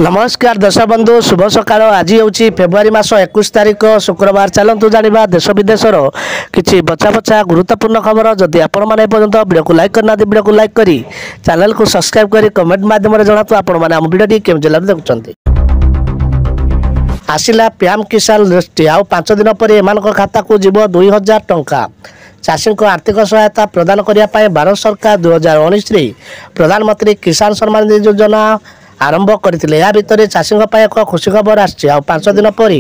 नमस्कार दर्शक बंधु शुभ सकाळ। आज हूँ फेब्रुआरी मास 21 तारिख शुक्रवार। चलतु जाना देश विदेशर किसी बचा बचा गुरुत्वपूर्ण खबर। जदि आपण मैंने पर्यटन वीडियो को लाइक करना वीडियो को लाइक करी चैनल को सब्सक्राइब करी कमेंट माध्यम जनातु आपण मैंने आम वीडियो केम जिले में देखुं। आसिला पीएम किसान लिस्ट आउ 5 दिन पर एम खाता को जीव 2000 टंका। चाषी को आर्थिक सहायता प्रदान करने भारत सरकार 2019 प्रधानमंत्री किसान सम्मान निधि योजना आरंभ करते। या भितर चाषी एक खुशी खबर आसी 5 दिन पर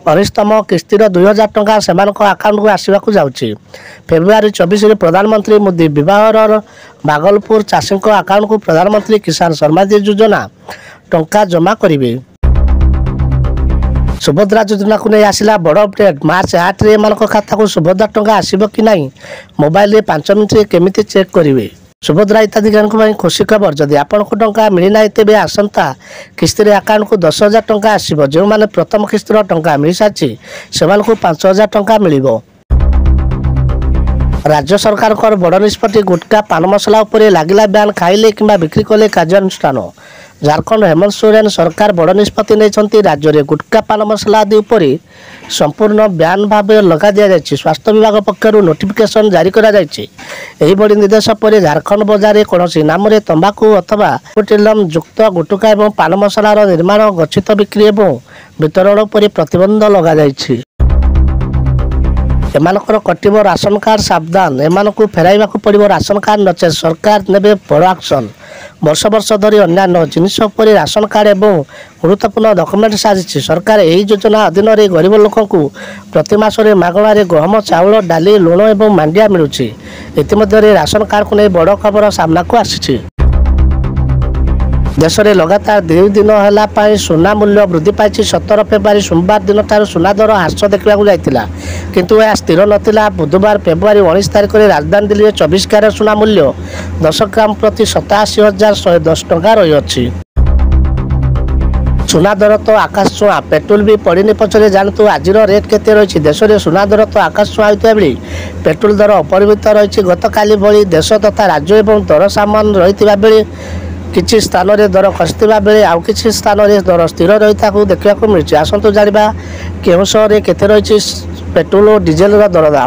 19तम किस्तिर 2000 टंका से आकाउंट को आसवाक जाऊँगी। फेब्रुआरी 24 प्रधानमंत्री मोदी विवाह भागलपुर चाषी आकाउंट को प्रधानमंत्री किसान सम्मान निधि योजना टंका जमा करेंगे। सुभद्रा योजना को नहीं आसला बड़ अपडेट। मार्च 8 रे एम खाता को सुभद्रा टंका आसब कि नहीं मोबाइल रे 5 मिनट केमी चेक करेंगे। सुभद्रा हिताधिकारी खुशी खबर। जदि आपन को टंका मिलना तेज आसंता किस्तिर आकाउंट को 10,000 टंका आसब। जो मैंने प्रथम किस्तिर टंका मिल सारी से 5,000 टंका मिल। राज्य सरकार बड़ निष्पत्ति गुटखा पान मसला उपरे लागिला ब्यान खाइले कि बिक्री कले कार्यानुष्ठान। झारखंड हेमंत सोरेन सरकार बड़ निष्पत्ति नहीं राज्य में गुटखा पान मसला आदि उपरे संपूर्ण ब्यान भाव लगा दि जाए। स्वास्थ्य विभाग पक्षर नोटिफिकेशन जारी कर बड़ी निर्देश पर झारखंड बजार कौन नाम तंबाकू अथवा पेट्रोलियम युक्त गुटखा और पान मसलार निर्माण गच्छित बिक्री और वितरण पर प्रतिबंध लगा जाए। एमानकर कटिब राशन कार्ड सावधान। एमान को फेराइबा पड़ो राशन कार्ड नचे सरकार नेबे बड़ एक्शन। वर्ष वर्ष धरी अन्य जिनिस पर राशन कार्ड एवं गुरुत्वपूर्ण डॉक्यूमेंट साजिश। सरकार यही योजना अधीन गरीब लोक प्रति मासरे मागणार गहम चाउल डाली लुण और मांडिया मिलूँ। इतिमध्य राशन कार्ड को नहीं बड़ खबर सामना को आसी। देश में लगातार 2 दिन है सुना मूल्य वृद्धि पाई। 17 फेब्रुआरी सोमवार दिन ठार सुना दर ह्रास देखा जाता किंतु यह स्थिर नाला। बुधवार फेब्रुआरी 19 तारिख में राजधानी दिल्ली 24 कैरेट सुना मूल्य 10 ग्राम प्रति 87,110 टंका रही। सुना दर तो आकाश छुआ। पेट्रोल भी पड़नी पछरे जानतु आज रेट केते रही। देश में सुना दर तो आकाश छुआ होता बेले पेट्रोल दर अपरिवर्तित रही। गत काली भली देश तथा राज्य एवं दर सामान रही बेले किसी स्थान में दर खसुवा बेले आउ किसी स्थान में दर स्थिर रही देखा मिली। आसतु जाना केउं शहर केते रही पेट्रोल और डीजेल दर दाम।